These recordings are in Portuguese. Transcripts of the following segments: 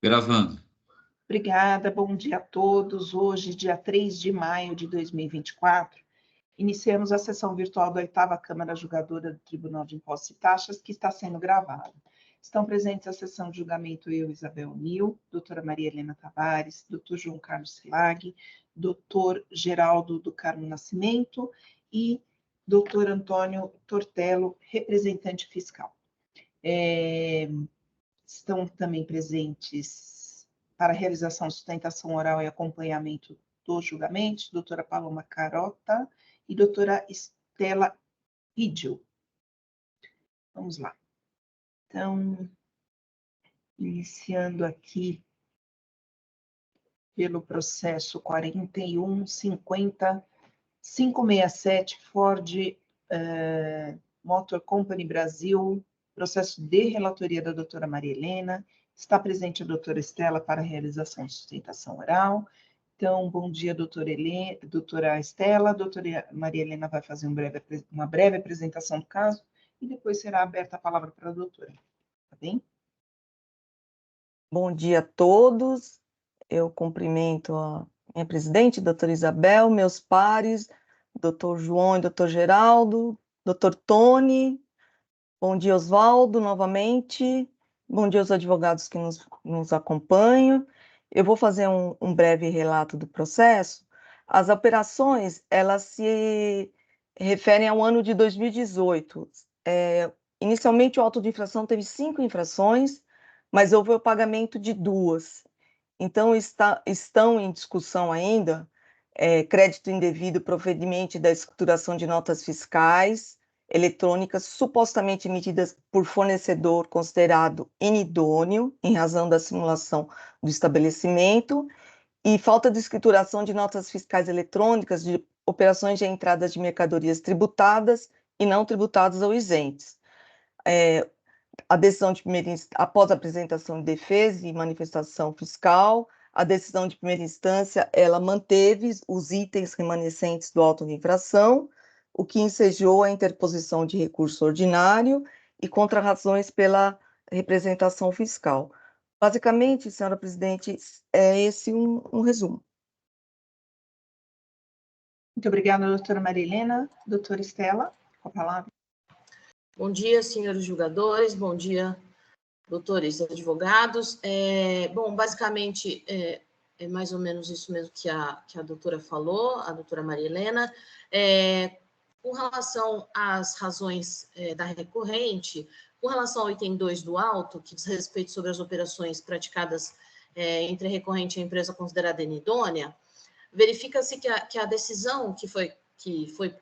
Gravando. Obrigada, bom dia a todos. Hoje, dia 3 de maio de 2024, iniciamos a sessão virtual da 8ª Câmara Julgadora do Tribunal de Impostos e Taxas, que está sendo gravada. Estão presentes à sessão de julgamento eu, Isabel Nil, doutora Maria Helena Tavares, doutor João Carlos Silag, doutor Geraldo do Carmo Nascimento e doutor Antônio Tortello, representante fiscal. Estão também presentes para realização, sustentação oral e acompanhamento dos julgamentos, doutora Paloma Carota e doutora Estela Idio. Vamos lá. Então, iniciando aqui pelo processo 41.50.567 Ford Motor Company Brasil, processo de relatoria da doutora Maria Helena. Está presente a doutora Estela para a realização de sustentação oral. Então, bom dia, doutora Estela. A doutora Maria Helena vai fazer uma breve apresentação do caso e depois será aberta a palavra para a doutora. Tá bem? Bom dia a todos. Eu cumprimento a minha presidente, doutora Isabel, meus pares, doutor João e doutor Geraldo, doutor Tony. Bom dia, Oswaldo, novamente. Bom dia aos advogados que nos acompanham. Eu vou fazer um breve relato do processo. As operações, elas se referem ao ano de 2018. Inicialmente, o auto de infração teve 5 infrações, mas houve o pagamento de 2. Então, estão em discussão ainda crédito indevido proveniente da escrituração de notas fiscais eletrônicas supostamente emitidas por fornecedor considerado inidôneo em razão da simulação do estabelecimento e falta de escrituração de notas fiscais eletrônicas de operações de entrada de mercadorias tributadas e não tributadas ou isentes. A decisão de primeira após a apresentação de defesa e manifestação fiscal, a decisão de primeira instância, ela manteve os itens remanescentes do auto de infração, o que ensejou a interposição de recurso ordinário e contrarrazões pela representação fiscal. Basicamente, senhora presidente, é esse um resumo. Muito obrigada, doutora Maria Helena. Doutora Estela, com a palavra. Bom dia, senhores julgadores, bom dia, doutores advogados. Bom, basicamente, é mais ou menos isso mesmo que a doutora falou, a doutora Maria Helena. Com relação às razões da recorrente, com relação ao item 2 do auto, que diz respeito sobre as operações praticadas entre a recorrente e a empresa considerada inidônea, verifica-se que a decisão que foi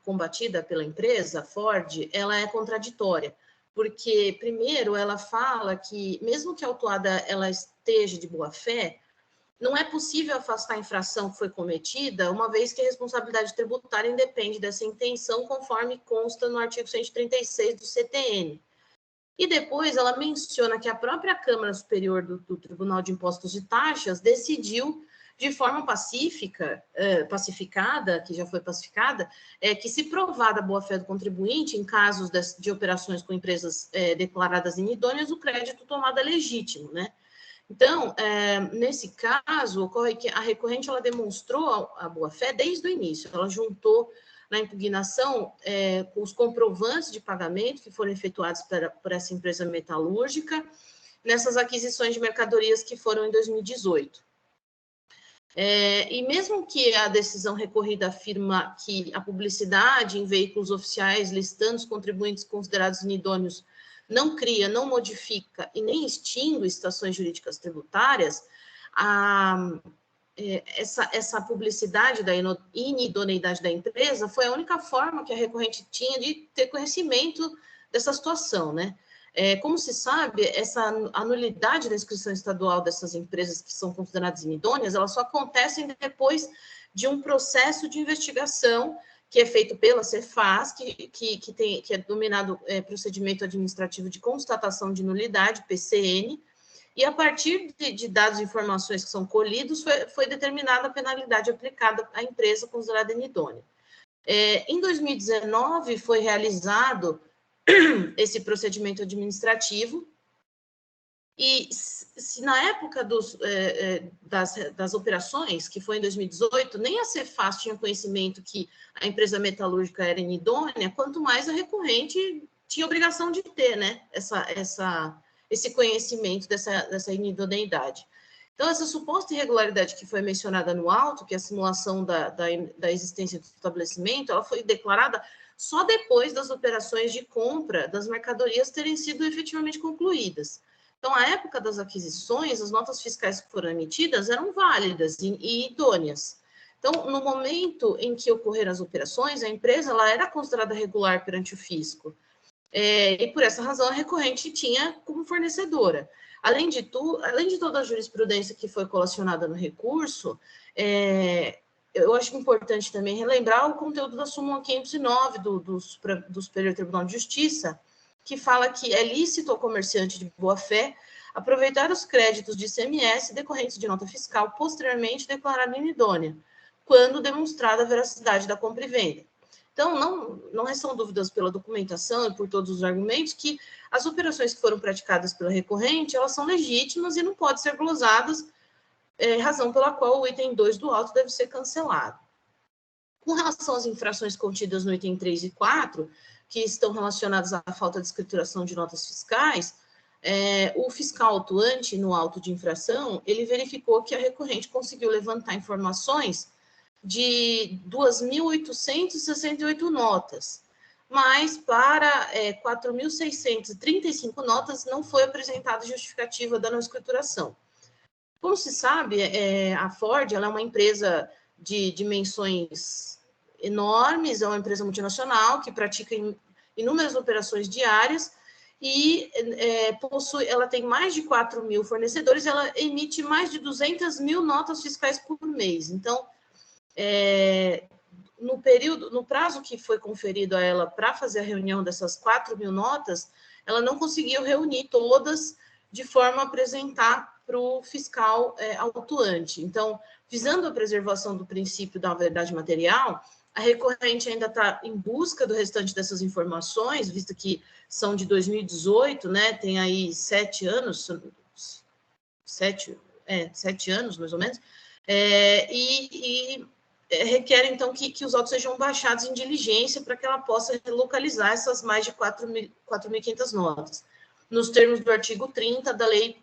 combatida pela empresa, Ford, ela é contraditória, porque, primeiro, ela fala que, mesmo que a autuada ela esteja de boa-fé, não é possível afastar a infração que foi cometida, uma vez que a responsabilidade tributária independe dessa intenção, conforme consta no artigo 136 do CTN. E depois ela menciona que a própria Câmara Superior do Tribunal de Impostos e Taxas decidiu de forma pacificada, que já foi pacificada, que se provada a boa-fé do contribuinte em casos de operações com empresas declaradas inidôneas, o crédito tomado é legítimo, né? Então, nesse caso, ocorre que a recorrente ela demonstrou a boa-fé desde o início, ela juntou na impugnação com os comprovantes de pagamento que foram efetuados por essa empresa metalúrgica nessas aquisições de mercadorias que foram em 2018. E mesmo que a decisão recorrida afirma que a publicidade em veículos oficiais listando os contribuintes considerados inidôneos não cria, não modifica e nem extingue estações jurídicas tributárias, essa publicidade da inidoneidade da empresa foi a única forma que a recorrente tinha de ter conhecimento dessa situação, né? Como se sabe, essa anulidade da inscrição estadual dessas empresas que são consideradas inidôneas, elas só acontecem depois de um processo de investigação que é feito pela Cefaz, que é denominado Procedimento Administrativo de Constatação de Nulidade, PCN, e a partir de dados e informações que são colhidos, foi determinada a penalidade aplicada à empresa considerada inidônea. Em 2019, foi realizado esse procedimento administrativo, E se na época das operações, que foi em 2018, nem a Cefaz tinha conhecimento que a empresa metalúrgica era inidônea, quanto mais a recorrente tinha obrigação de ter, né, esse conhecimento dessa inidoneidade. Então, essa suposta irregularidade que foi mencionada no auto, que é a simulação da existência do estabelecimento, ela foi declarada só depois das operações de compra das mercadorias terem sido efetivamente concluídas. Então, à época das aquisições, as notas fiscais que foram emitidas eram válidas e idôneas. Então, no momento em que ocorreram as operações, a empresa ela era considerada regular perante o fisco. E por essa razão, a recorrente tinha como fornecedora. Além de toda a jurisprudência que foi colacionada no recurso, eu acho importante também relembrar o conteúdo da súmula 509 do Superior Tribunal de Justiça, que fala que é lícito ao comerciante de boa-fé aproveitar os créditos de ICMS decorrentes de nota fiscal posteriormente declarada inidônea, quando demonstrada a veracidade da compra e venda. Então, não restam dúvidas pela documentação e por todos os argumentos que as operações que foram praticadas pela recorrente, elas são legítimas e não podem ser glosadas, razão pela qual o item 2 do auto deve ser cancelado. Com relação às infrações contidas no item 3 e 4, que estão relacionadas à falta de escrituração de notas fiscais, o fiscal atuante no auto de infração, ele verificou que a recorrente conseguiu levantar informações de 2.868 notas, mas para 4.635 notas não foi apresentada justificativa da não escrituração. Como se sabe, a Ford ela é uma empresa de dimensões enormes, é uma empresa multinacional que pratica inúmeras operações diárias e ela tem mais de 4.000 fornecedores, ela emite mais de 200.000 notas fiscais por mês. Então, no prazo que foi conferido a ela para fazer a reunião dessas 4.000 notas, ela não conseguiu reunir todas de forma a apresentar para o fiscal autuante. Então, visando a preservação do princípio da verdade material, a recorrente ainda está em busca do restante dessas informações, visto que são de 2018, né? Tem aí 7 anos, 7 anos, mais ou menos, requer, então, que os autos sejam baixados em diligência para que ela possa localizar essas mais de 4.500 notas, nos termos do artigo 30 da Lei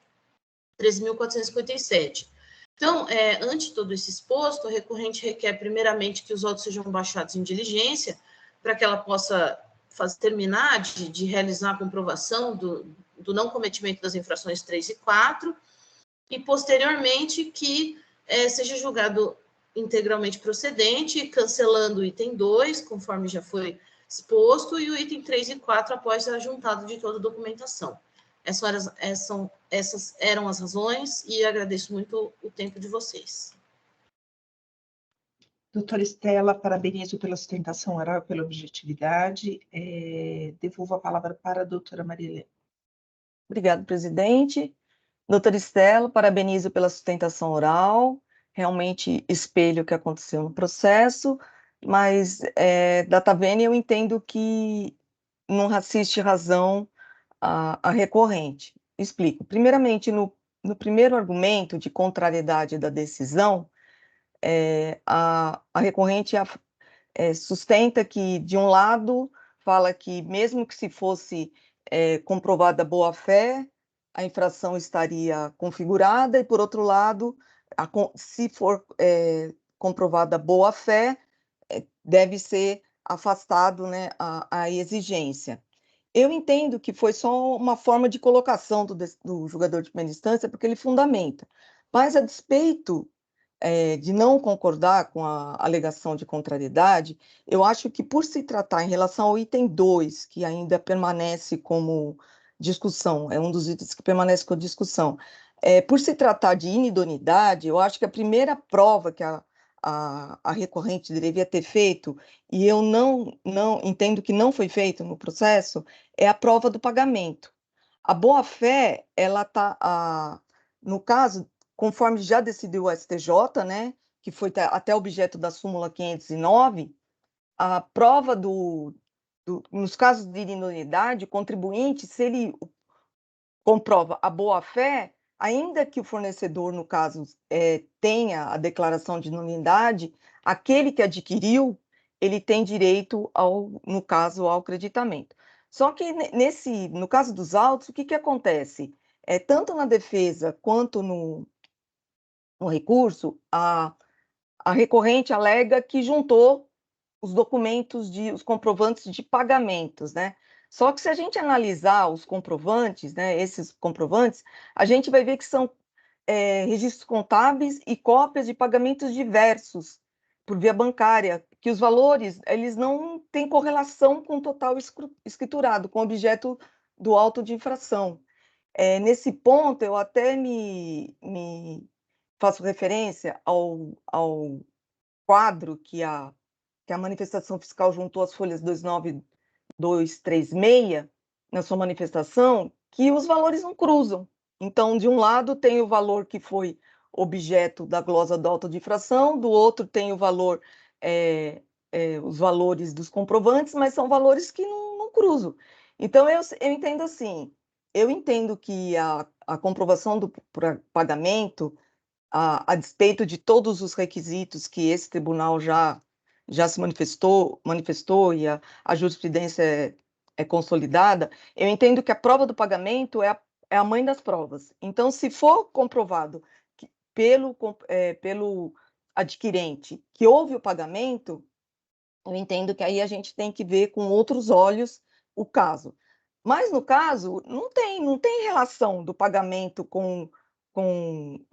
13.457. Então, ante todo esse exposto, a recorrente requer, primeiramente, que os autos sejam baixados em diligência, para que ela possa terminar de realizar a comprovação do não cometimento das infrações 3 e 4, e, posteriormente, que seja julgado integralmente procedente, cancelando o item 2, conforme já foi exposto, e o item 3 e 4 após a juntada de toda a documentação. Essas eram as razões e agradeço muito o tempo de vocês. Doutora Estela, parabenizo pela sustentação oral e pela objetividade. Devolvo a palavra para a doutora Maria Helena. Obrigada, presidente. Doutora Estela, parabenizo pela sustentação oral. Realmente espelho o que aconteceu no processo, mas data vênia eu entendo que não assiste razão a recorrente. Explico. Primeiramente, no primeiro argumento de contrariedade da decisão, a recorrente sustenta que, de um lado, fala que mesmo que se fosse comprovada boa-fé, a infração estaria configurada, e, por outro lado, se for comprovada boa-fé, deve ser afastado, né, a exigência. Eu entendo que foi só uma forma de colocação do julgador de primeira instância, porque ele fundamenta. Mas, a despeito de não concordar com a alegação de contrariedade, eu acho que, por se tratar em relação ao item 2, que ainda permanece como discussão, é um dos itens que permanece com discussão, por se tratar de inidoneidade, eu acho que a primeira prova que a recorrente deveria ter feito, e eu não entendo que não foi feito no processo, é a prova do pagamento. A boa-fé, ela está, no caso, conforme já decidiu o STJ, né, que foi até objeto da súmula 509, a prova nos casos de inidoneidade, o contribuinte, se ele comprova a boa-fé, ainda que o fornecedor, no caso, tenha a declaração de nulidade, aquele que adquiriu, ele tem direito, no caso, ao creditamento. Só que no caso dos autos, o que acontece? Tanto na defesa quanto no recurso, a recorrente alega que juntou os documentos, os comprovantes de pagamentos, né? Só que se a gente analisar os comprovantes, né, esses comprovantes, a gente vai ver que são registros contábeis e cópias de pagamentos diversos por via bancária, que os valores, eles não têm correlação com o total escriturado, com o objeto do auto de infração. Nesse ponto, eu até me faço referência ao quadro que a manifestação fiscal juntou as folhas 29236 na sua manifestação, que os valores não cruzam. Então, de um lado tem o valor que foi objeto da glosa do auto de infração, do outro tem o valor, os valores dos comprovantes, mas são valores que não cruzam. Então, eu entendo assim, eu entendo que a comprovação do pagamento, a despeito de todos os requisitos que esse tribunal já se manifestou e a jurisprudência é consolidada, eu entendo que a prova do pagamento é a mãe das provas. Então, se for comprovado pelo adquirente que houve o pagamento, eu entendo que aí a gente tem que ver com outros olhos o caso. Mas, no caso, não tem relação do pagamento com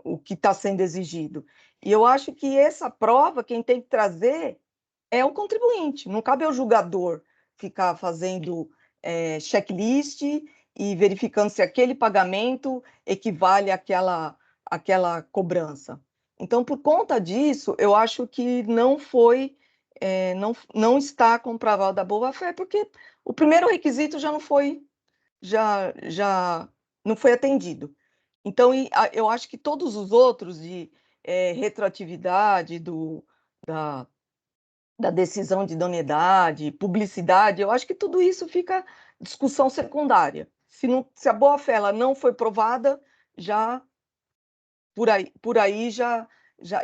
o que está sendo exigido. E eu acho que essa prova, quem tem que trazer é o contribuinte. Não cabe ao julgador ficar fazendo checklist e verificando se aquele pagamento equivale àquela cobrança. Então, por conta disso, eu acho que não foi, não está comprovado a boa-fé, porque o primeiro requisito já não foi atendido. Então, eu acho que todos os outros de retroatividade da decisão de idoneidade, publicidade, eu acho que tudo isso fica discussão secundária. Se a boa-fé ela não foi provada, já por aí já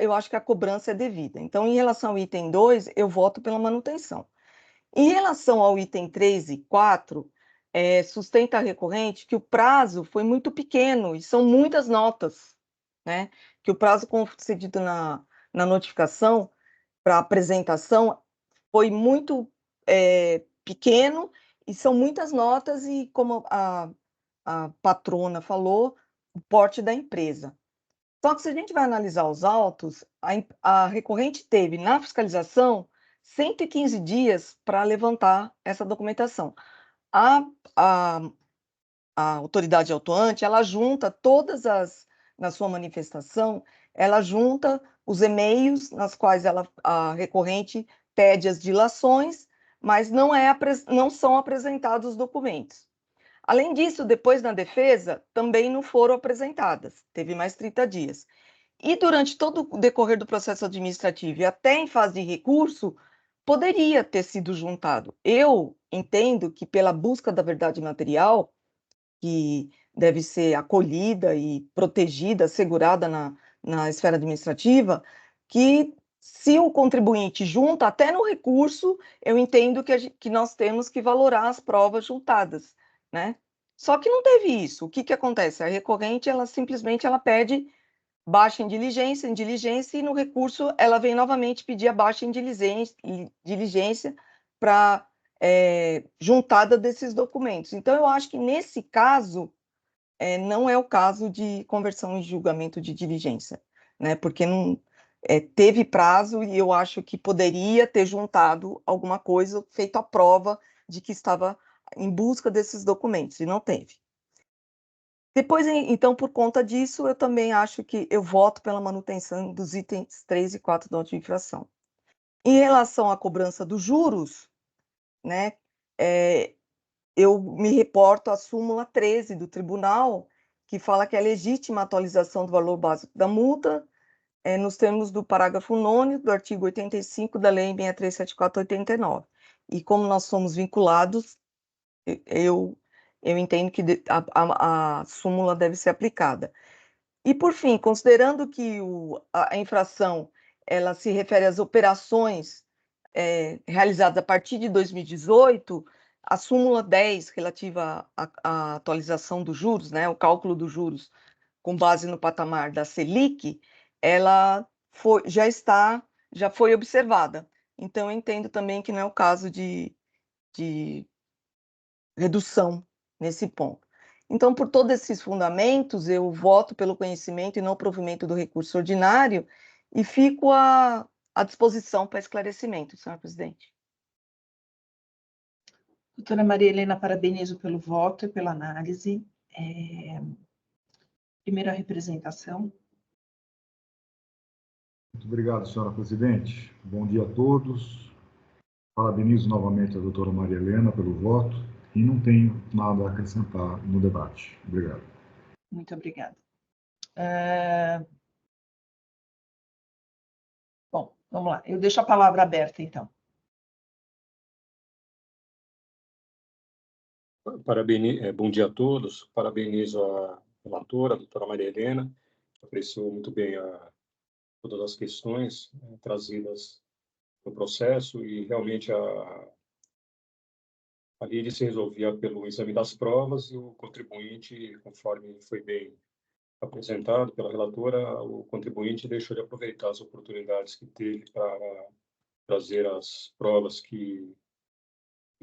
eu acho que a cobrança é devida. Então, em relação ao item 2, eu voto pela manutenção. Em relação ao item 3 e 4, sustenta a recorrente que o prazo foi muito pequeno e são muitas notas, né? Que o prazo concedido na notificação para apresentação foi muito pequeno e são muitas notas e, como a patrona falou, o porte da empresa. Só que se a gente vai analisar os autos, a recorrente teve na fiscalização 115 dias para levantar essa documentação. A autoridade autuante, ela junta na sua manifestação, ela junta os e-mails nas quais a recorrente pede as dilações, mas não são apresentados os documentos. Além disso, depois na defesa, também não foram apresentadas, teve mais 30 dias. E durante todo o decorrer do processo administrativo e até em fase de recurso, poderia ter sido juntado. Eu entendo que pela busca da verdade material, que deve ser acolhida e protegida, assegurada na esfera administrativa, que se o contribuinte junta até no recurso, eu entendo que nós temos que valorar as provas juntadas, né? Só que não teve isso. O que acontece? A recorrente, ela simplesmente pede baixa em diligência, e no recurso ela vem novamente pedir a baixa em diligência para juntada desses documentos. Então, eu acho que nesse caso, não é o caso de conversão em julgamento de diligência, né? Porque não teve prazo e eu acho que poderia ter juntado alguma coisa, feito a prova de que estava em busca desses documentos, e não teve. Depois, então, por conta disso, eu também acho que eu voto pela manutenção dos itens 3 e 4 da auto de infração. Em relação à cobrança dos juros, né, eu me reporto à súmula 13 do tribunal, que fala que é legítima a atualização do valor básico da multa, nos termos do parágrafo 9º do artigo 85 da Lei 6374/89. E como nós somos vinculados, eu eu entendo que a súmula deve ser aplicada. E, por fim, considerando que a infração ela se refere às operações realizadas a partir de 2018, a súmula 10, relativa à atualização dos juros, né, o cálculo dos juros com base no patamar da Selic, ela já foi observada. Então, eu entendo também que não é o caso de redução nesse ponto. Então, por todos esses fundamentos, eu voto pelo conhecimento e não provimento do recurso ordinário e fico à disposição para esclarecimento, senhor presidente. Doutora Maria Helena, parabenizo pelo voto e pela análise. Primeira representação. Muito obrigado, senhora presidente. Bom dia a todos. Parabenizo novamente a doutora Maria Helena pelo voto e não tenho nada a acrescentar no debate. Obrigado. Muito obrigada. Bom, vamos lá. Eu deixo a palavra aberta, então. Bom dia a todos. Parabenizo a relatora, a doutora Maria Helena, que apreciou muito bem todas as questões trazidas no processo e realmente a lide se resolvia pelo exame das provas e o contribuinte, conforme foi bem apresentado pela relatora, o contribuinte deixou de aproveitar as oportunidades que teve para trazer as provas que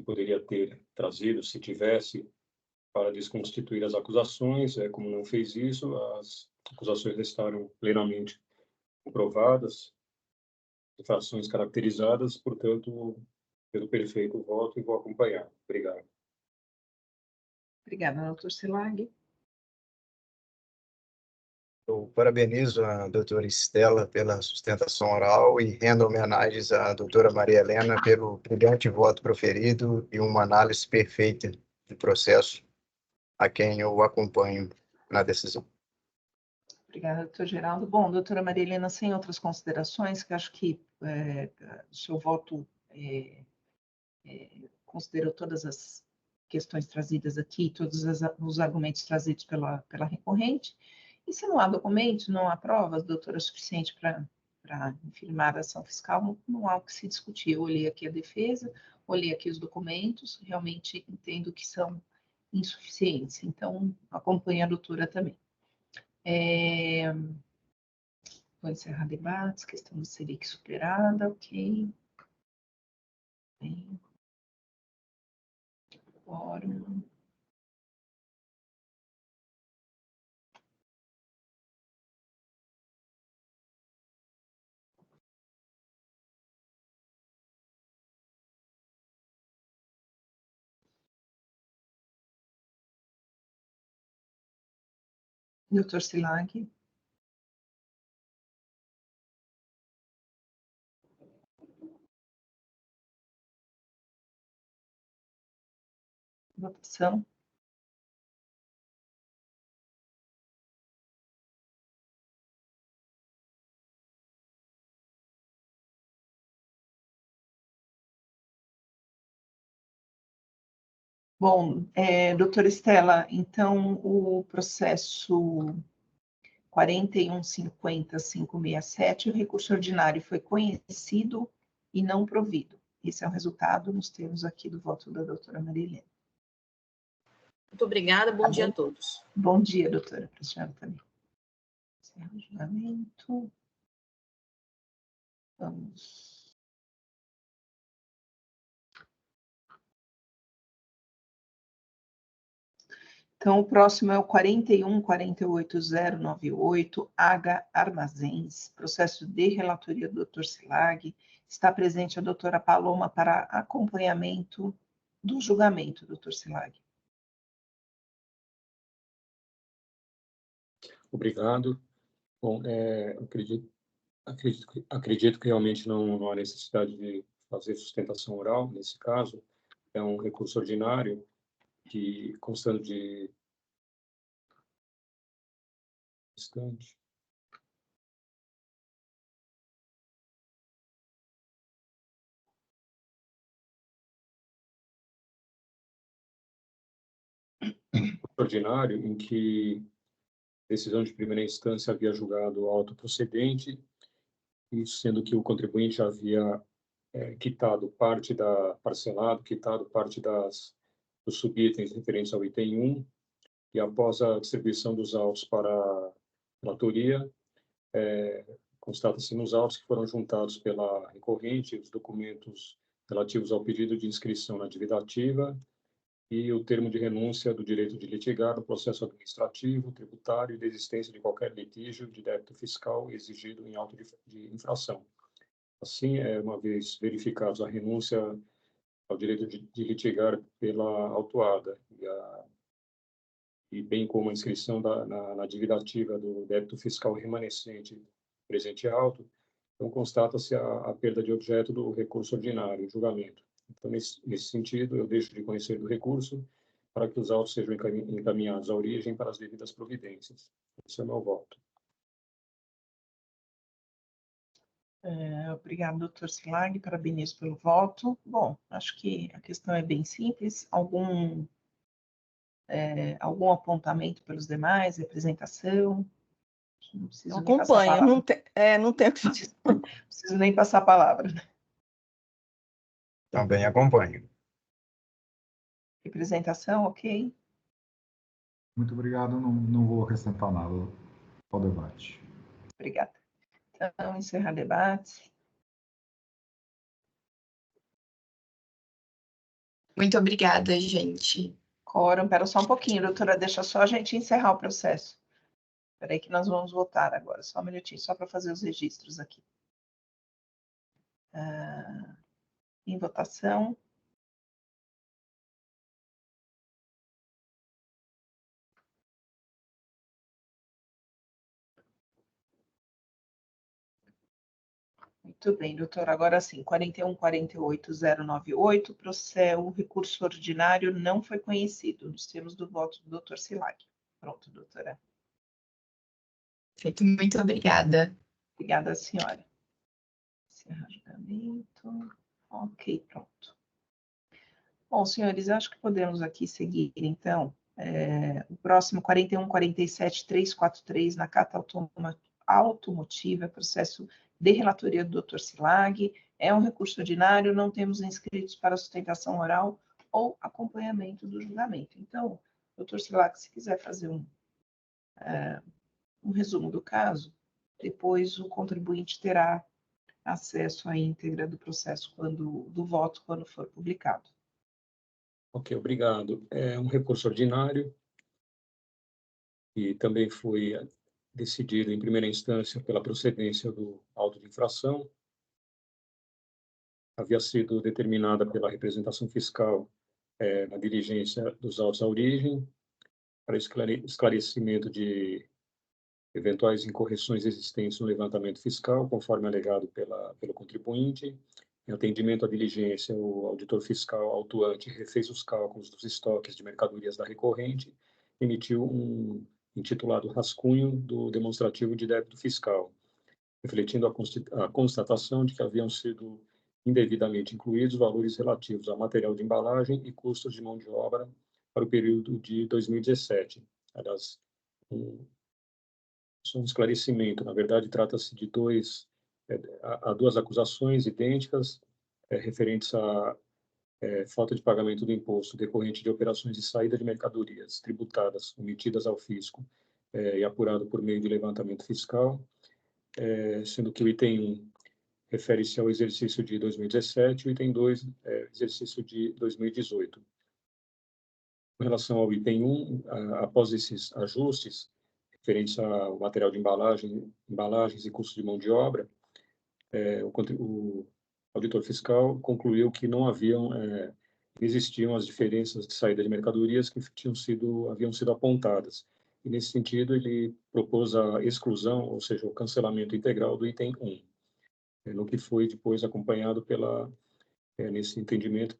poderia ter trazido se tivesse para desconstituir as acusações. Como não fez isso, as acusações restaram plenamente comprovadas, infrações caracterizadas, portanto, pelo perfeito voto e vou acompanhar. Obrigado. Obrigada, doutor Silag. Eu parabenizo a doutora Estela pela sustentação oral e rendo homenagens à doutora Maria Helena pelo brilhante voto proferido e uma análise perfeita do processo, a quem eu acompanho na decisão. Obrigada, doutor Geraldo. Bom, doutora Maria Helena, sem outras considerações, que acho que o seu voto considerou todas as questões trazidas aqui, todos os argumentos trazidos pela recorrente. E se não há documentos, não há provas, doutora, suficiente para infirmar a ação fiscal, não há o que se discutir. Eu olhei aqui a defesa, olhei aqui os documentos, realmente entendo que são insuficientes. Então, acompanho a doutora também. Vou encerrar debates, questão do Selic superada, ok. Bem. Fórum. Doutor Silag. Votação. Bom, doutora Estela, então o processo 41.50.567, o recurso ordinário foi conhecido e não provido. Esse é o resultado nos termos aqui do voto da doutora Maria Helena. Muito obrigada, bom dia a todos. Bom dia, doutora, para a senhora também. Encerra o julgamento. Vamos. Então, o próximo é o 41.48.098, H Armazéns, processo de relatoria do Dr. Silag. Está presente a doutora Paloma para acompanhamento do julgamento, Dr. Silag. Obrigado. Bom, acredito que realmente não há necessidade de fazer sustentação oral, nesse caso. É um recurso ordinário constando de instante. ordinário em que a decisão de primeira instância havia julgado auto procedente, e sendo que o contribuinte havia quitado parte quitado parte dos subitens referentes ao item 1, e após a distribuição dos autos para a relatoria, constata-se nos autos que foram juntados pela recorrente os documentos relativos ao pedido de inscrição na dívida ativa e o termo de renúncia do direito de litigar no processo administrativo, tributário e de existência de qualquer litígio de débito fiscal exigido em auto de infração. Assim, uma vez verificados a renúncia ao direito de litigar pela autuada e bem como a inscrição na dívida ativa do débito fiscal remanescente presente auto, então constata-se a perda de objeto do recurso ordinário, julgamento. Então, nesse sentido, eu deixo de conhecer do recurso para que os autos sejam encaminhados à origem para as devidas providências. Esse é o meu voto. Obrigado, doutor Silag, parabenizo pelo voto. Bom, acho que a questão é bem simples. Algum apontamento pelos demais, representação? Não preciso nem passar a Acompanho, palavra. não tenho o que fazer. Não preciso nem passar a palavra. Também acompanho. Representação, ok? Muito obrigado, não vou acrescentar nada ao debate. Obrigada. Então, encerrar debate. Muito obrigada, gente. Quórum, espera só um pouquinho, doutora, deixa só a gente encerrar o processo. Espera aí que nós vamos votar agora, só um minutinho, só para fazer os registros aqui. Em votação. Muito bem, doutor. Agora sim, 41.48.098, o recurso ordinário não foi conhecido, nos termos do voto do doutor Silag. Pronto, doutora. Perfeito, muito obrigada. Obrigada, senhora. Encerrar julgamento. Ok, pronto. Bom, senhores, acho que podemos aqui seguir, então. O próximo, 41.47.343, na Cata Automotiva, processo de relatoria do Dr. Silag, é um recurso ordinário, não temos inscritos para sustentação oral ou acompanhamento do julgamento. Então, Dr. Silag, se quiser fazer um resumo do caso, depois o contribuinte terá acesso à íntegra do processo do voto quando for publicado. Ok, obrigado. É um recurso ordinário e também foi decidido em primeira instância pela procedência do auto de infração. Havia sido determinada pela representação fiscal na diligência dos autos à origem para esclarecimento de eventuais incorreções existentes no levantamento fiscal, conforme alegado pelo contribuinte. Em atendimento à diligência, o auditor fiscal autuante refez os cálculos dos estoques de mercadorias da recorrente, emitiu um intitulado rascunho do demonstrativo de débito fiscal, refletindo a constatação de que haviam sido indevidamente incluídos valores relativos a material de embalagem e custos de mão de obra para o período de 2017. Aliás, um esclarecimento. Na verdade, trata-se de duas acusações idênticas referentes à falta de pagamento do imposto decorrente de operações de saída de mercadorias tributadas, omitidas ao fisco e apurado por meio de levantamento fiscal, sendo que o item 1 refere-se ao exercício de 2017 e o item 2 exercício de 2018. Com relação ao item 1, após esses ajustes referentes ao material de embalagens e custos de mão de obra, o auditor fiscal concluiu que não existiam as diferenças de saída de mercadorias que haviam sido apontadas. E, nesse sentido, ele propôs a exclusão, ou seja, o cancelamento integral do item 1, no que foi depois acompanhado nesse entendimento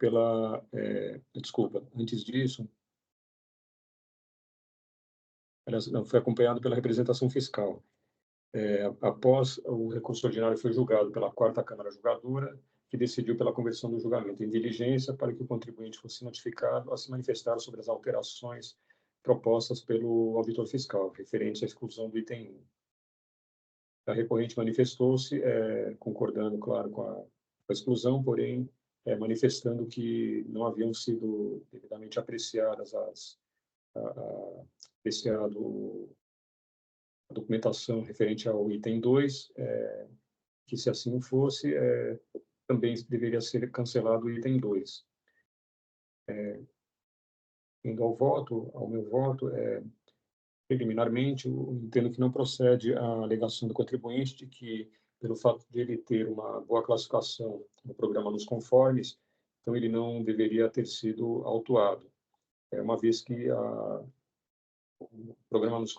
antes disso, foi acompanhado pela representação fiscal. Após o recurso ordinário foi julgado pela 4ª Câmara Julgadora, que decidiu pela conversão do julgamento em diligência para que o contribuinte fosse notificado a se manifestar sobre as alterações propostas pelo auditor fiscal, referentes à exclusão do item 1. A recorrente manifestou-se, concordando, claro, com a exclusão, porém, manifestando que não haviam sido devidamente apreciadas apreciado a documentação referente ao item 2, que, se assim fosse, também deveria ser cancelado o item 2. Indo ao meu voto, preliminarmente, eu entendo que não procede a alegação do contribuinte de que, pelo fato de ele ter uma boa classificação no programa nos conformes, então ele não deveria ter sido autuado, uma vez que o programa nos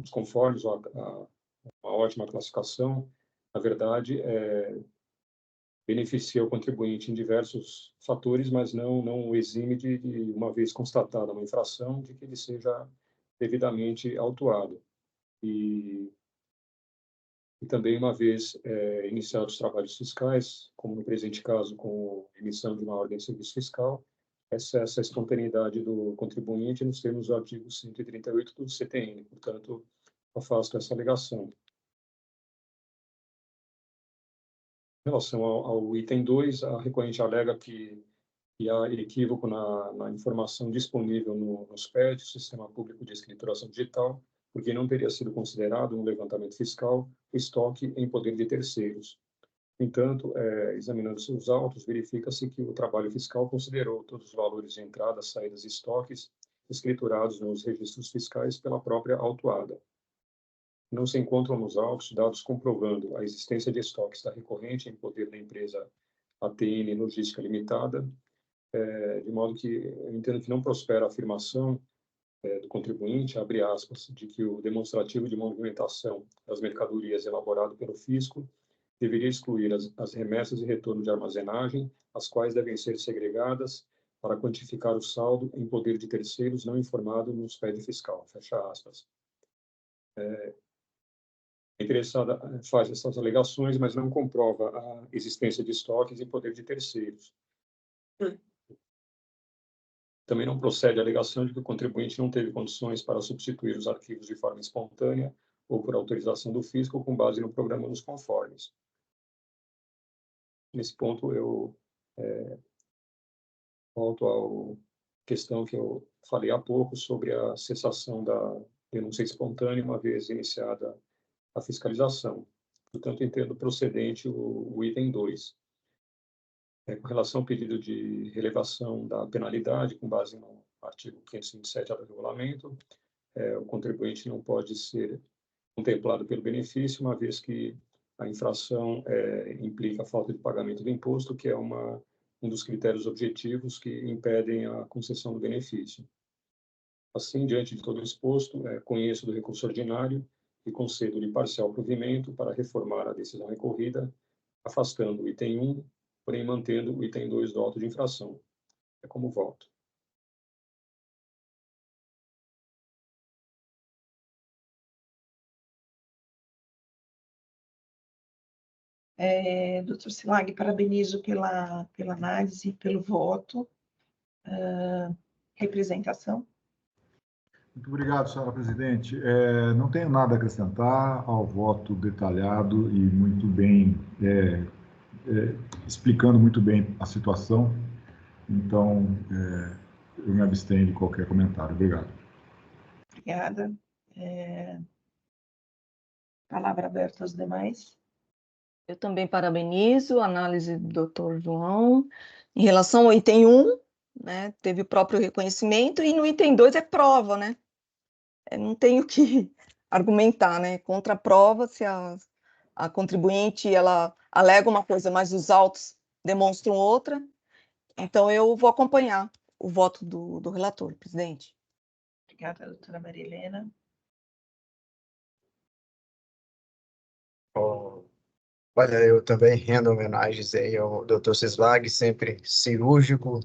conformes, uma ótima classificação, na verdade, beneficia o contribuinte em diversos fatores, mas não o exime de, uma vez constatada uma infração, de que ele seja devidamente autuado. E também, uma vez iniciados os trabalhos fiscais, como no presente caso com a emissão de uma ordem de serviço fiscal, essa espontaneidade do contribuinte nos termos do artigo 138 do CTN. Portanto, afasto essa alegação. Em relação ao item 2, a recorrente alega que há equívoco na informação disponível no SPED, Sistema Público de Escrituração Digital, porque não teria sido considerado no levantamento fiscal o estoque em poder de terceiros. No entanto, examinando seus autos, verifica-se que o trabalho fiscal considerou todos os valores de entradas, saídas e estoques escriturados nos registros fiscais pela própria autuada. Não se encontram nos autos dados comprovando a existência de estoques da recorrente em poder da empresa ATN Logística Limitada, de modo que eu entendo que não prospera a afirmação do contribuinte, abre aspas, de que o demonstrativo de movimentação das mercadorias elaborado pelo fisco deveria excluir as remessas e retorno de armazenagem, as quais devem ser segregadas para quantificar o saldo em poder de terceiros não informado no SPED fiscal, fecha aspas. A interessada faz essas alegações, mas não comprova a existência de estoques em poder de terceiros. Também não procede a alegação de que o contribuinte não teve condições para substituir os arquivos de forma espontânea ou por autorização do fisco com base no programa nos conformes. Nesse ponto, eu volto à questão que eu falei há pouco sobre a cessação da denúncia espontânea, uma vez iniciada a fiscalização. Portanto, entendo procedente o item 2. Com relação ao pedido de relevação da penalidade, com base no artigo 527 do regulamento, o contribuinte não pode ser contemplado pelo benefício, uma vez que a infração implica a falta de pagamento do imposto, que é um dos critérios objetivos que impedem a concessão do benefício. Assim, diante de todo o exposto, conheço do recurso ordinário e concedo-lhe parcial provimento para reformar a decisão recorrida, afastando o item 1, porém mantendo o item 2 do auto de infração. É como voto. Doutor Silag, parabenizo pela análise e pelo voto. Representação. Muito obrigado, senhora presidente. Não tenho nada a acrescentar ao voto detalhado e muito bem, explicando muito bem a situação. Então, eu me abstenho de qualquer comentário. Obrigado. Obrigada. Palavra aberta aos demais. Eu também parabenizo a análise do doutor João. Em relação ao item 1, né, teve o próprio reconhecimento, e no item 2 é prova, né? Não tenho que argumentar, né? Contra a prova, se a contribuinte ela alega uma coisa, mas os autos demonstram outra. Então, eu vou acompanhar o voto do relator, presidente. Obrigada, doutora Maria Helena. Olha, eu também rendo homenagens aí ao Dr. Sislag, sempre cirúrgico.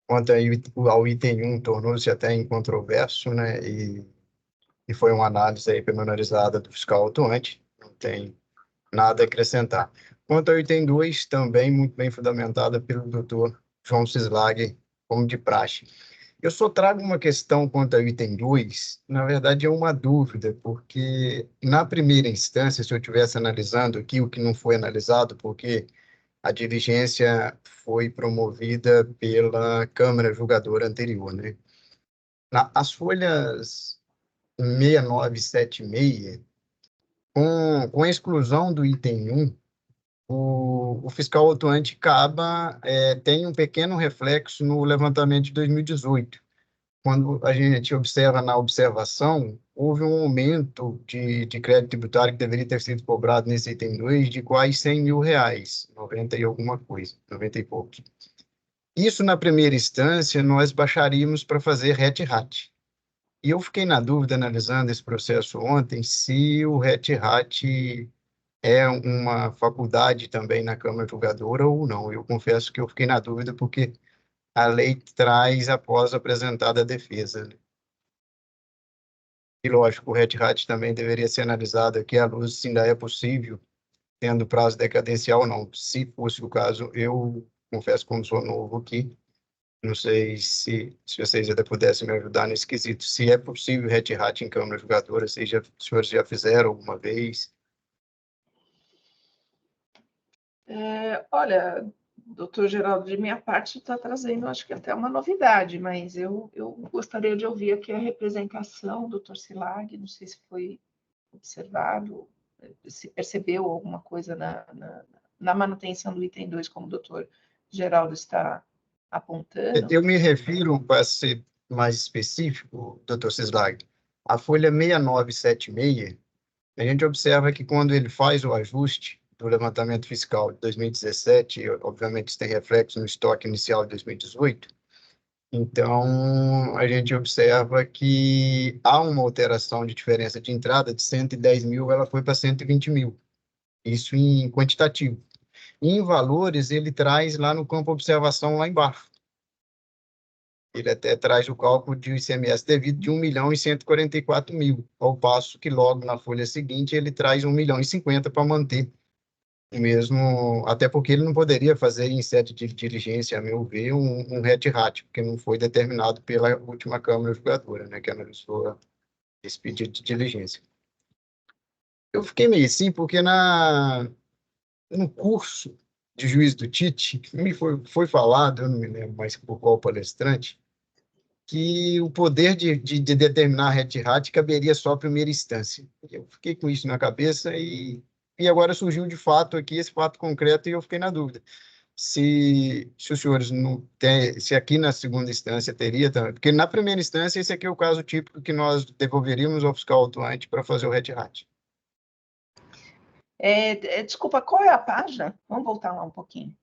Quanto ao item 1, tornou-se até incontroverso, né? E foi uma análise aí pormenorizada do fiscal atuante, não tem nada a acrescentar. Quanto ao item 2, também muito bem fundamentada pelo Dr. João Sislag, como de praxe. Eu só trago uma questão quanto ao item 2, na verdade é uma dúvida, porque na primeira instância, se eu estivesse analisando aqui o que não foi analisado, porque a diligência foi promovida pela Câmara Julgadora anterior, né? As folhas 69 e 76, com a exclusão do item 1, o fiscal atuante tem um pequeno reflexo no levantamento de 2018. Quando a gente observa na observação, houve um aumento de crédito tributário que deveria ter sido cobrado nesse item 2 de quase R$100.000, 90 e alguma coisa, 90 e poucos. Isso, na primeira instância, nós baixaríamos para fazer RET-RAT. E eu fiquei na dúvida, analisando esse processo ontem, se o RET-RAT é uma faculdade também na Câmara Julgadora ou não. Eu confesso que eu fiquei na dúvida porque a lei traz após apresentada a defesa, né? E, lógico, o RET-RAT também deveria ser analisado aqui à luz se ainda é possível, tendo prazo decadencial ou não. Se fosse o caso, eu confesso, como sou novo aqui, não sei se vocês ainda pudessem me ajudar nesse quesito, se é possível RET-RAT em Câmara Julgadora, se os senhores já fizeram alguma vez. Olha, doutor Geraldo, de minha parte está trazendo, acho que até uma novidade, mas eu gostaria de ouvir aqui a representação, doutor Silag, não sei se foi observado, se percebeu alguma coisa na manutenção do item 2, como o doutor Geraldo está apontando. Eu me refiro, para ser mais específico, doutor Sislag, a folha 6976, a gente observa que quando ele faz o ajuste do levantamento fiscal de 2017, obviamente isso tem reflexo no estoque inicial de 2018, então a gente observa que há uma alteração de diferença de entrada de 110 mil, ela foi para 120 mil, isso em quantitativo. E em valores, ele traz lá no campo observação, lá embaixo. Ele até traz o cálculo de ICMS devido de 1.144.000, ao passo que logo na folha seguinte ele traz 1.050.000 para manter o mesmo, até porque ele não poderia fazer em sede de diligência, a meu ver, um RET-RAT, porque não foi determinado pela última Câmara Julgadora, né, que analisou esse pedido de diligência. Eu fiquei meio assim, porque no curso de juiz do TIT, me foi falado, eu não me lembro mais por qual palestrante, que o poder de determinar a RET-RAT caberia só à primeira instância. Eu fiquei com isso na cabeça e agora surgiu de fato aqui esse fato concreto e eu fiquei na dúvida. Se os senhores não têm, se aqui na segunda instância teria também, porque na primeira instância esse aqui é o caso típico que nós devolveríamos ao fiscal atuante para fazer o RET-RAT. Desculpa, qual é a página? Vamos voltar lá um pouquinho.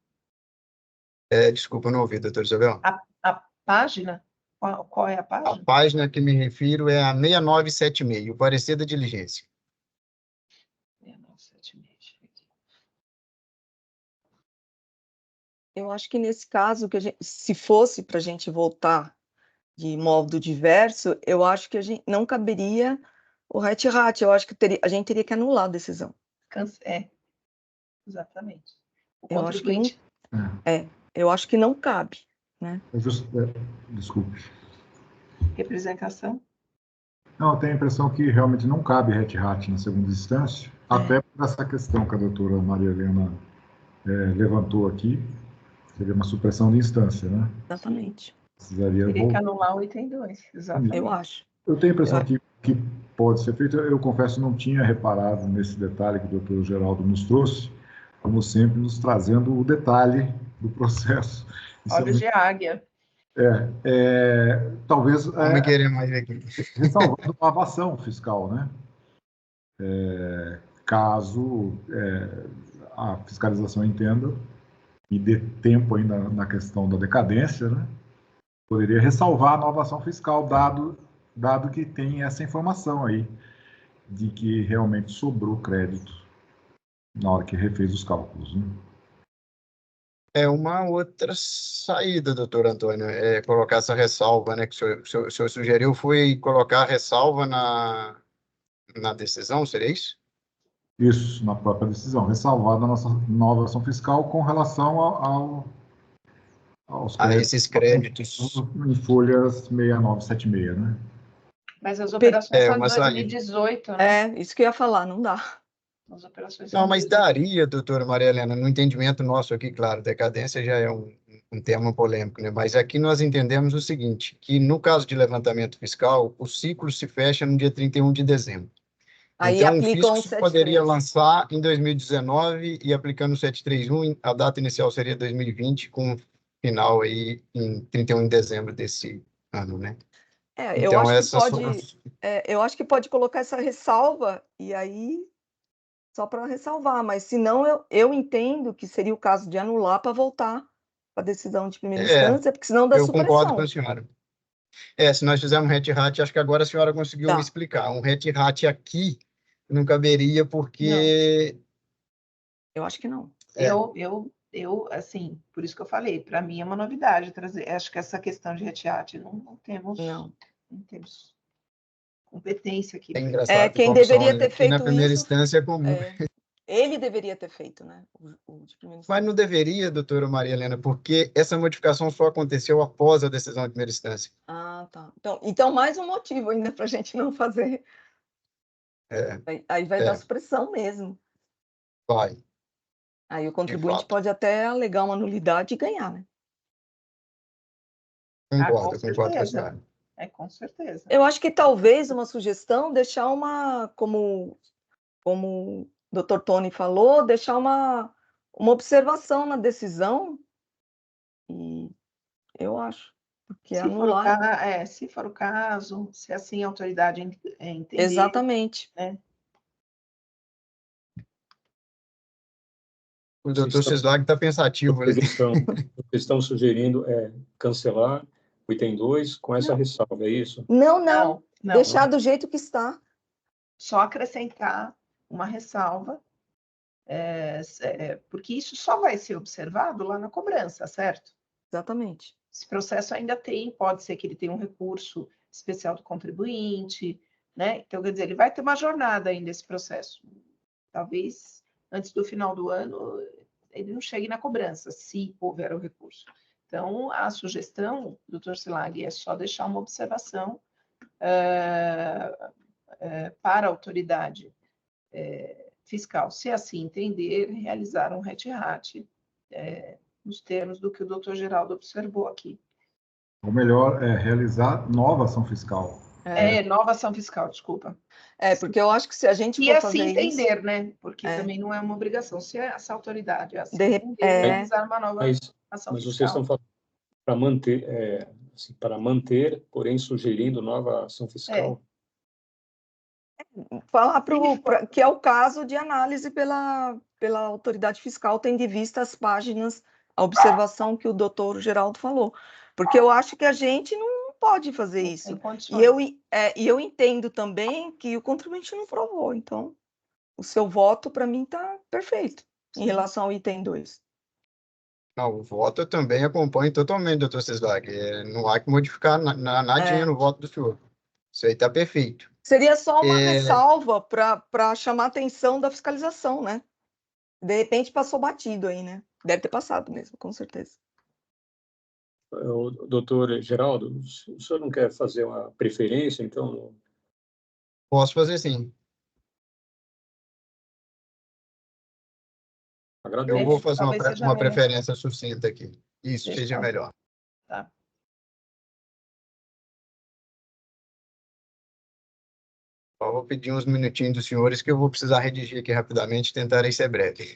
Desculpa, não ouvi, doutor Isabel. A página? Qual é a página? A página que me refiro é a 6976, o parecer da diligência. 6976. Eu acho que nesse caso, se fosse para a gente voltar de modo diverso, eu acho que não caberia o RET-RAT. Eu acho que a gente teria que anular a decisão. Exatamente. Eu acho que eu acho que não cabe, né? Desculpe. Representação? Não, eu tenho a impressão que realmente não cabe RET-RAT na segunda instância, até por essa questão que a doutora Maria Helena levantou aqui, seria uma supressão de instância, né? Exatamente. Teria que anular o item 2, exatamente. Eu acho. Eu tenho a impressão que pode ser feito, eu confesso não tinha reparado nesse detalhe que o doutor Geraldo nos trouxe, como sempre, nos trazendo o detalhe do processo. Olhos de águia. Talvez... Vamos querer mais aqui. Ressalvando uma avação fiscal, né? Caso a fiscalização entenda e dê tempo ainda na questão da decadência, né? Poderia ressalvar a nova ação fiscal, dado que tem essa informação aí, de que realmente sobrou crédito na hora que refez os cálculos, né? É uma outra saída, doutor Antônio, colocar essa ressalva, né, que o senhor sugeriu, foi colocar a ressalva na decisão, seria isso? Isso, na própria decisão, ressalvada a nossa nova ação fiscal com relação aos a créditos esses créditos. em folhas 69 e 76, né? Mas as operações são de uma saída. 2018, né? Isso que eu ia falar, não dá. As operações Não, são mas de daria, doutora Maria Helena, no entendimento nosso aqui, claro, decadência já é um tema polêmico, né? Mas aqui nós entendemos o seguinte, que no caso de levantamento fiscal, o ciclo se fecha no dia 31 de dezembro. Aí Então, o aplicam fisco o poderia 73. lançar em 2019 e aplicando o 731, a data inicial seria 2020, com final aí em 31 de dezembro desse ano, né? Eu Então, acho que essas foram... eu acho que pode colocar essa ressalva e aí só para ressalvar, mas se não, eu entendo que seria o caso de anular para voltar para a decisão de primeira instância, porque senão dá Eu concordo com a supressão. senhora. Se nós fizermos um hat-hat, acho que agora a senhora conseguiu me Tá. explicar. Um hat-hat aqui não caberia Não. porque... Eu acho que não. Assim, por isso que eu falei, para mim é uma novidade trazer. Acho que essa questão de retiate não temos competência aqui. É engraçado, Quem como deveria ter aqui na feito primeira isso, instância é comum. ele deveria ter feito, né? O de primeira Mas instância. não deveria, doutora Maria Helena, porque essa modificação só aconteceu após a decisão de primeira instância. Ah, tá. Então mais um motivo ainda para a gente não fazer. Aí vai dar supressão mesmo. Vai. Aí o contribuinte fato. pode até alegar uma nulidade e ganhar, né? Concordo com a senhora. Com certeza. Eu acho que talvez uma sugestão, deixar como o Dr. Tony falou, deixar uma observação na decisão, e eu acho, porque anular... Se for o caso, se assim a autoridade entender. Exatamente. Né? O doutor Cislag está pensativo ali. Vocês estão sugerindo cancelar o item 2 com essa ressalva, é isso? Não. Deixar do jeito que está. Só acrescentar uma ressalva, porque isso só vai ser observado lá na cobrança, certo? Exatamente. Esse processo ainda pode ser que ele tenha um recurso especial do contribuinte, né? Então, quer dizer, ele vai ter uma jornada ainda esse processo. Talvez antes do final do ano ele não chegue na cobrança, se houver o recurso. Então, a sugestão, doutor Cilag, é só deixar uma observação para a autoridade fiscal, se assim entender, realizar um RET-RAT nos termos do que o doutor Geraldo observou aqui. Ou melhor, realizar nova ação fiscal. Nova ação fiscal, desculpa. Porque eu acho que se a gente for fazer assim entender, isso... né? Porque também não é uma obrigação. Se essa autoridade entender, realizar uma nova ação fiscal. Mas vocês estão falando para manter, porém sugerindo nova ação fiscal? Falar que é o caso de análise pela autoridade fiscal, tendo em vista as páginas, a observação que o doutor Geraldo falou. Porque eu acho que a gente não pode fazer isso. E eu entendo também que o contribuinte não provou. Então, o seu voto, para mim, está perfeito em relação ao item 2. Não, o voto eu também acompanho totalmente, doutor Cislag. Não há que modificar nadinha no voto do senhor. Isso aí está perfeito. Seria só uma ressalva para chamar a atenção da fiscalização, né? De repente passou batido aí, né? Deve ter passado mesmo, com certeza. Doutor Geraldo, o senhor não quer fazer uma preferência, então? Posso fazer sim. Agradeço. Eu vou fazer uma preferência sucinta aqui. Isso, seja melhor. Tá. Só vou pedir uns minutinhos dos senhores que eu vou precisar redigir aqui rapidamente e tentarei ser breve.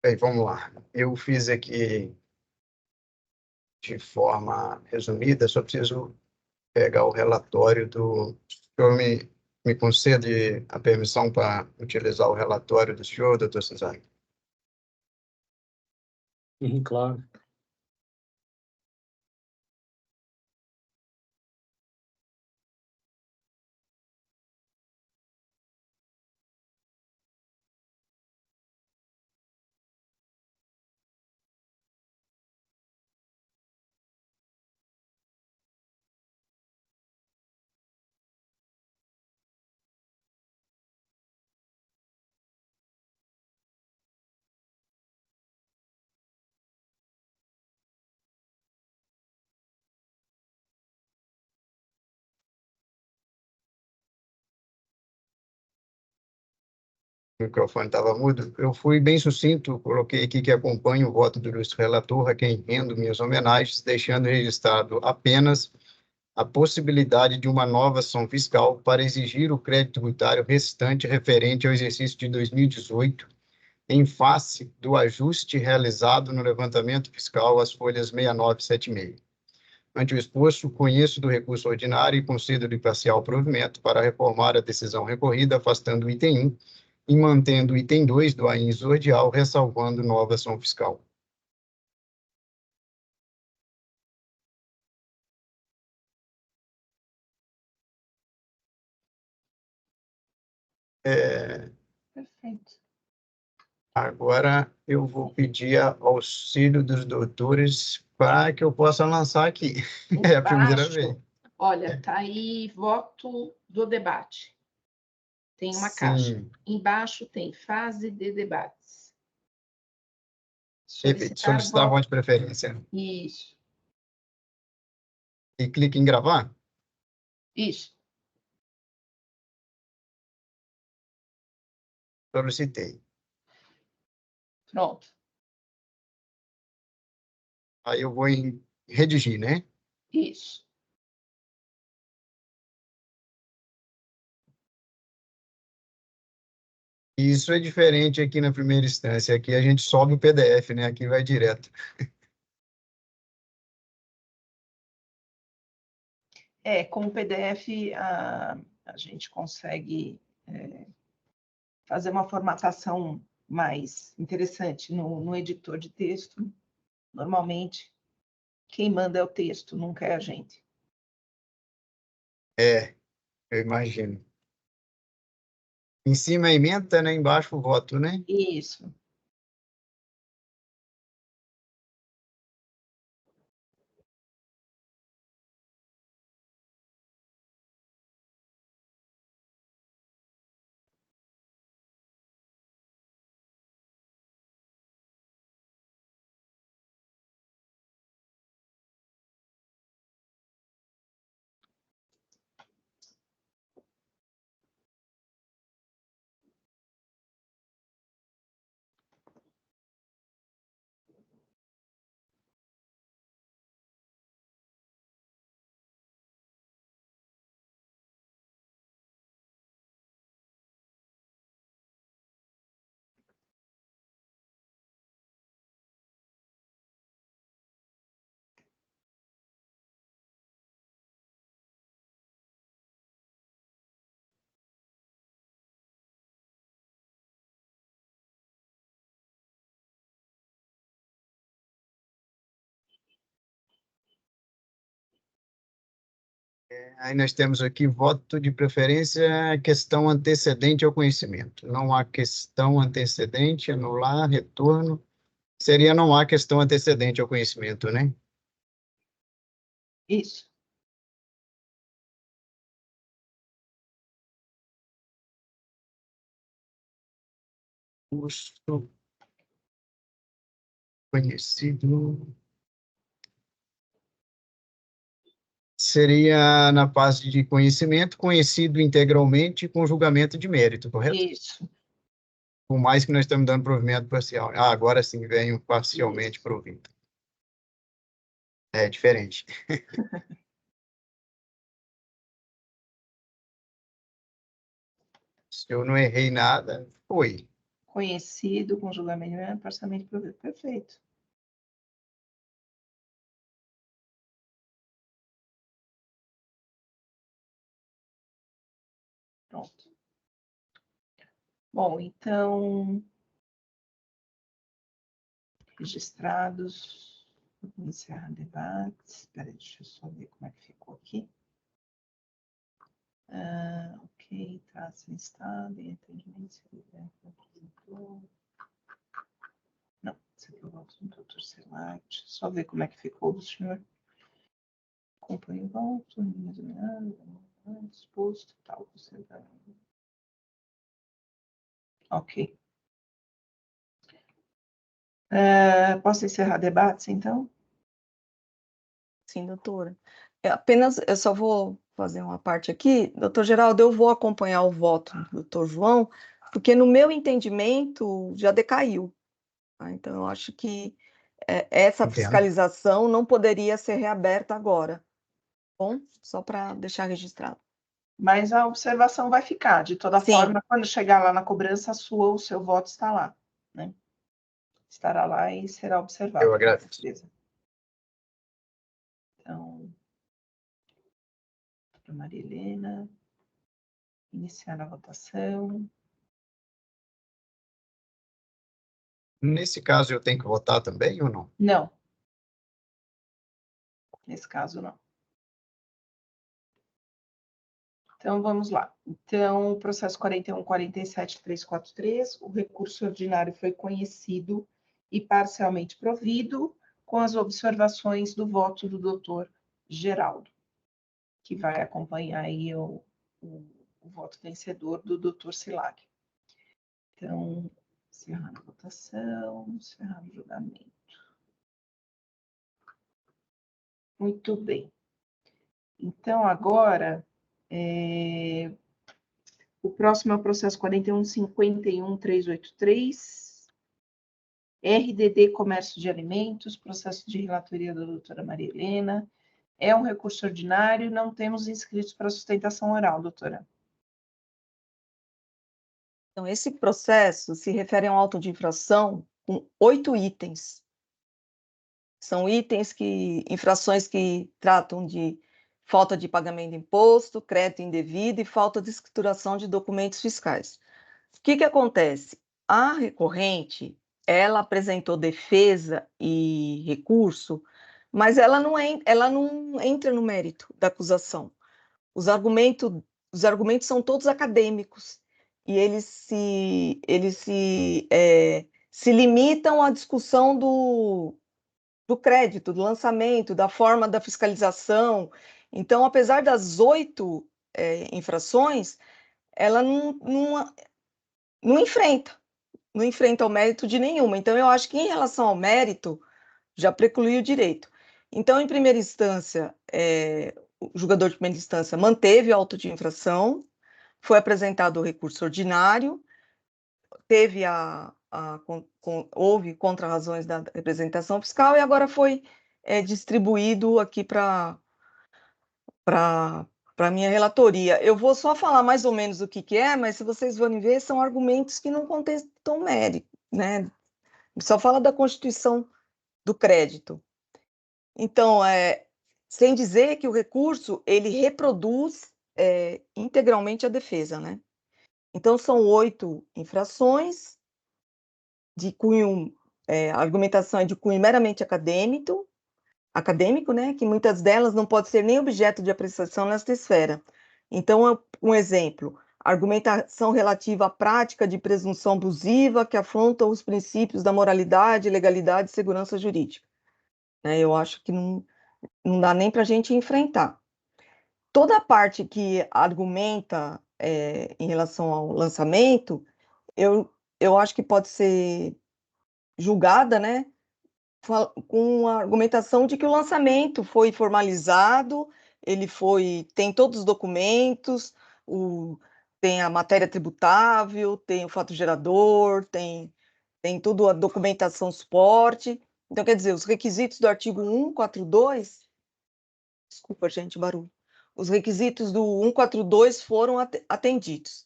Bem, vamos lá. Eu fiz aqui de forma resumida, só preciso pegar o relatório do... O senhor me concede a permissão para utilizar o relatório do senhor, doutor Cesário? Claro. O microfone estava mudo. Eu fui bem sucinto, coloquei aqui que acompanho o voto do ilustre relator, a quem rendo minhas homenagens, deixando registrado apenas a possibilidade de uma nova ação fiscal para exigir o crédito tributário restante referente ao exercício de 2018, em face do ajuste realizado no levantamento fiscal às folhas 69 e 76. Ante o exposto, conheço do recurso ordinário e concedo-lhe parcial provimento para reformar a decisão recorrida, afastando o item 1 e mantendo o item 2 do AIN exordial, ressalvando nova ação fiscal. Perfeito. Agora eu vou pedir auxílio dos doutores para que eu possa lançar aqui. É a primeira vez. Olha, tá aí voto do debate. Tem uma caixa. Sim. Embaixo tem fase de debates. Solicitar voto de preferência. Isso. E clique em gravar? Isso. Solicitei. Pronto. Aí eu vou em redigir, né? Isso. Isso é diferente aqui na primeira instância. Aqui a gente sobe o PDF, né? Aqui vai direto. Com o PDF a gente consegue fazer uma formatação mais interessante no editor de texto. Normalmente, quem manda é o texto, nunca é a gente. Eu imagino. Em cima a ementa, né? Embaixo o voto, né? Isso. Aí nós temos aqui voto de preferência, questão antecedente ao conhecimento. Não há questão antecedente, anular, retorno. Seria não há questão antecedente ao conhecimento, né? Isso. Custo conhecido. Seria na fase de conhecimento, conhecido integralmente com julgamento de mérito, correto? Isso. Por mais que nós estamos dando provimento parcial. Ah, agora sim vem o parcialmente provido. É diferente. Se eu não errei nada, foi. conhecido com julgamento parcialmente provido. Perfeito. Pronto. Bom, então, registrados, vou encerrar debates. Espera, deixa eu só ver como é que ficou aqui. Ok, traço em estado, em atendimento, se apresentou. Não, isso aqui eu volto no doutor Select. Só ver como é que ficou do senhor. Acompanhe em volta, disposto, tal, você vai. Ok. Posso encerrar debates, então? Sim, doutora. Eu só vou fazer uma parte aqui. Doutor Geraldo, eu vou acompanhar o voto do doutor João, porque no meu entendimento já decaiu. Tá? Então, eu acho que essa Entendo. fiscalização não poderia ser reaberta agora. Bom, só para deixar registrado. Mas a observação vai ficar. De toda Sim. forma, quando chegar lá na cobrança, o seu voto está lá, né? Estará lá e será observado. Eu agradeço. Então, para Maria Helena, iniciar a votação. Nesse caso, eu tenho que votar também ou não? Não. Nesse caso, não. Então, vamos lá. Então, o processo 41.47.343, o recurso ordinário foi conhecido e parcialmente provido, com as observações do voto do doutor Geraldo, que vai acompanhar aí o voto vencedor do doutor Silag. Então, encerrando a votação, encerrando o julgamento. Muito bem. Então, agora, o próximo é o processo 41.51.383, RDD Comércio de Alimentos, processo de relatoria da doutora Maria Helena. É um recurso ordinário, não temos inscritos para sustentação oral, doutora. Então, esse processo se refere a um auto de infração com 8 itens. São infrações que tratam de falta de pagamento de imposto, crédito indevido e falta de escrituração de documentos fiscais. O que acontece? A recorrente, ela apresentou defesa e recurso, mas ela não entra no mérito da acusação. Os argumentos são todos acadêmicos e eles se limitam à discussão do crédito, do lançamento, da forma da fiscalização. Então, apesar das 8 infrações, ela não enfrenta o mérito de nenhuma. Então, eu acho que em relação ao mérito, já precluiu o direito. Então, em primeira instância, o julgador de primeira instância manteve o auto de infração, foi apresentado o recurso ordinário, teve houve contra-razões da representação fiscal e agora foi distribuído aqui para a minha relatoria. Eu vou só falar mais ou menos o que é, mas se vocês forem ver, são argumentos que não contestam mérito, né? Só fala da constituição do crédito. Então, sem dizer que o recurso, ele reproduz integralmente a defesa, né? Então, são 8 infrações de cunho, a argumentação é de cunho meramente acadêmico, né? Que muitas delas não podem ser nem objeto de apreciação nesta esfera. Então, um exemplo, argumentação relativa à prática de presunção abusiva que afronta os princípios da moralidade, legalidade e segurança jurídica. Eu acho que não dá nem para a gente enfrentar. Toda a parte que argumenta em relação ao lançamento, eu acho que pode ser julgada, né, com a argumentação de que o lançamento foi formalizado, tem todos os documentos, tem a matéria tributável, tem o fato gerador, tem tudo a documentação suporte. Então, quer dizer, os requisitos do artigo 142, desculpa, gente, barulho. Os requisitos do 142 foram atendidos.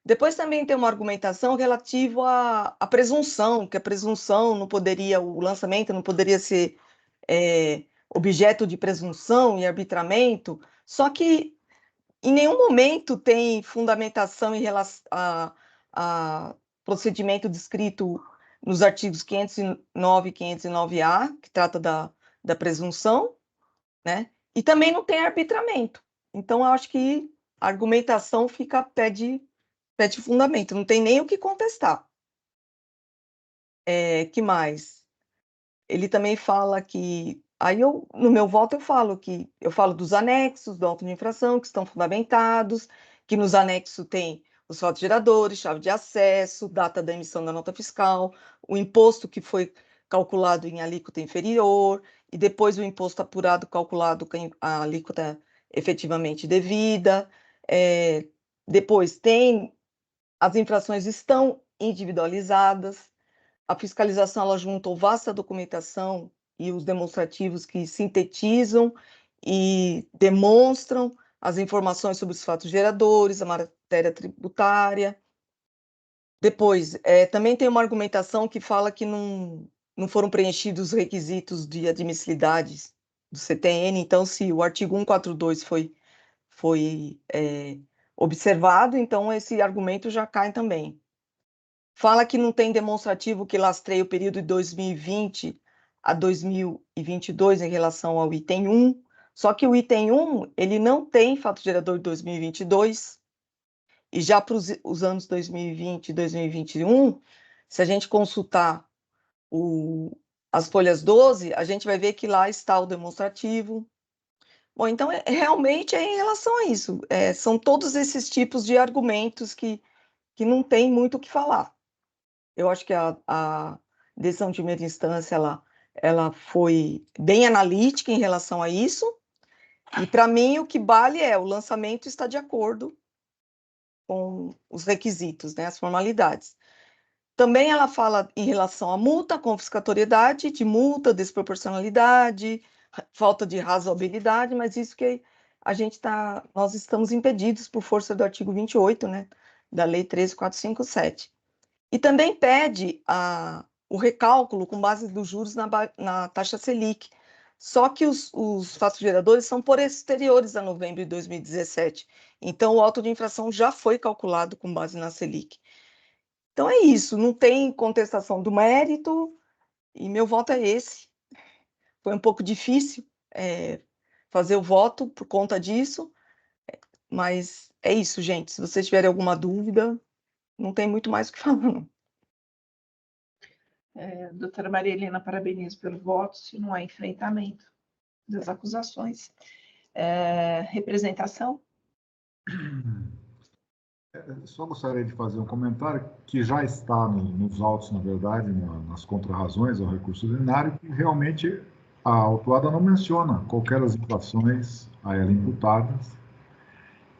Depois também tem uma argumentação relativa à presunção, que a presunção não poderia, o lançamento não poderia ser objeto de presunção e arbitramento, só que em nenhum momento tem fundamentação em relação a procedimento descrito nos artigos 509 e 509-A, que trata da presunção, né? E também não tem arbitramento. Então, eu acho que a argumentação fica a pé de fundamento, não tem nem o que contestar. Que mais? Ele também fala que... Aí, no meu voto, eu falo dos anexos do auto de infração, que estão fundamentados, que nos anexos tem os fatos geradores, chave de acesso, data da emissão da nota fiscal, o imposto que foi calculado em alíquota inferior, e depois o imposto apurado calculado com a alíquota efetivamente devida. Depois tem... As infrações estão individualizadas, a fiscalização ela juntou vasta documentação e os demonstrativos que sintetizam e demonstram as informações sobre os fatos geradores, a matéria tributária. Depois, também tem uma argumentação que fala que não foram preenchidos os requisitos de admissibilidade do CTN, então, se o artigo 142 foi observado, então esse argumento já cai também. Fala que não tem demonstrativo que lastreia o período de 2020 a 2022 em relação ao item 1, só que o item 1, ele não tem fato gerador de 2022, e já para os anos 2020 e 2021, se a gente consultar as folhas 12, a gente vai ver que lá está o demonstrativo. Bom, então, realmente é em relação a isso. São todos esses tipos de argumentos que não tem muito o que falar. Eu acho que a decisão de primeira instância ela foi bem analítica em relação a isso, e para mim o que vale o lançamento está de acordo com os requisitos, né, as formalidades. Também ela fala em relação à multa, confiscatoriedade de multa, desproporcionalidade, falta de razoabilidade, mas isso que nós estamos impedidos por força do artigo 28, né, da Lei 13.457. E também pede o recálculo com base dos juros na taxa Selic. Só que os fatos geradores são posteriores a novembro de 2017. Então, o auto de infração já foi calculado com base na Selic. Então, é isso. Não tem contestação do mérito e meu voto é esse. Foi um pouco difícil fazer o voto por conta disso, mas é isso, gente. Se vocês tiverem alguma dúvida, não tem muito mais o que falar, não. Doutora Maria Helena, parabenizo pelo voto, se não há enfrentamento das acusações. Representação? Só gostaria de fazer um comentário que já está nos autos, na verdade, nas contrarrazões ao recurso ordinário, que realmente a autuada não menciona qualquer das infrações a ela imputadas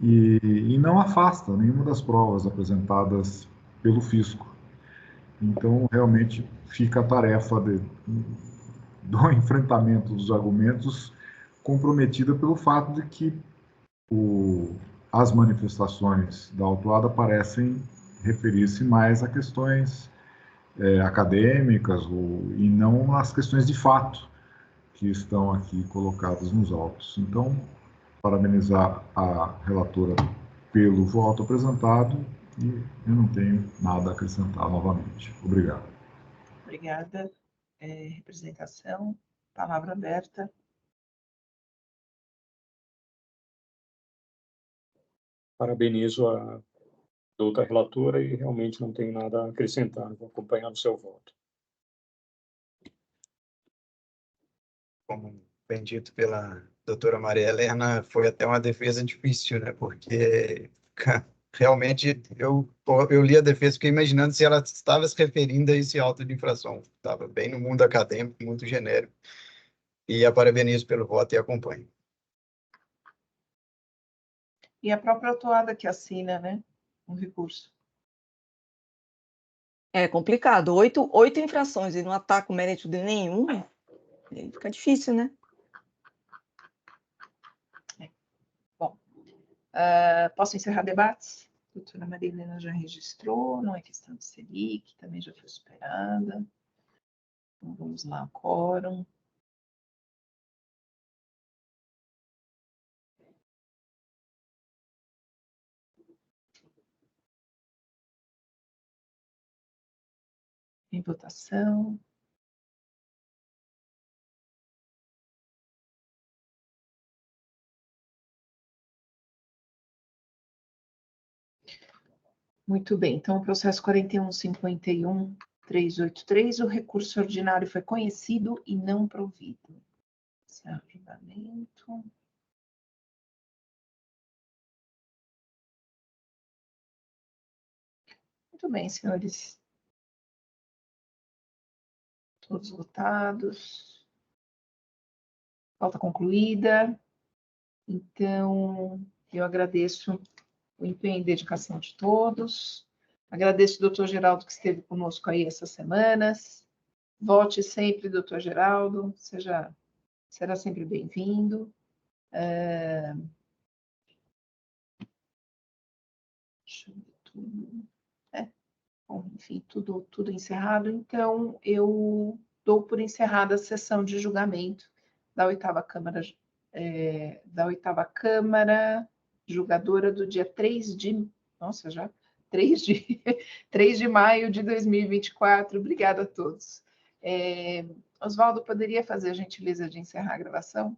e não afasta nenhuma das provas apresentadas pelo fisco. Então, realmente, fica a tarefa do enfrentamento dos argumentos comprometida pelo fato de que as manifestações da autuada parecem referir-se mais a questões acadêmicas e não às questões de fato que estão aqui colocadas nos autos. Então, parabenizar a relatora pelo voto apresentado e eu não tenho nada a acrescentar novamente. Obrigado. Obrigada. Representação, palavra aberta. Parabenizo a doutora relatora e realmente não tenho nada a acrescentar. Vou acompanhar o seu voto. Como bem dito pela doutora Maria Helena, foi até uma defesa difícil, né? Porque realmente eu li a defesa e fiquei imaginando se ela estava se referindo a esse auto de infração. Estava bem no mundo acadêmico, muito genérico. E a parabenizo pelo voto e acompanho. E a própria autuada que assina, né, um recurso. É complicado. 8 infrações e não ataca o mérito de nenhum, aí fica difícil, né? Bom, posso encerrar debates? A doutora Maria Helena já registrou, não é questão de Selic, também já foi superada. Então, vamos lá, quórum. Em votação. Muito bem, então o processo 41.51.383, o recurso ordinário foi conhecido e não provido. Encerra o julgamento. Muito bem, senhores. Todos votados. Pauta concluída. Então, eu agradeço o empenho e dedicação de todos. Agradeço o doutor Geraldo que esteve conosco aí essas semanas. Volte sempre, doutor Geraldo, será sempre bem-vindo. Deixa eu ver tudo. Bom, enfim, tudo encerrado. Então, eu dou por encerrada a sessão de julgamento da oitava Câmara Julgadora do dia 3 de... Nossa, já? 3 de maio de 2024. Obrigada a todos. Oswaldo, poderia fazer a gentileza de encerrar a gravação?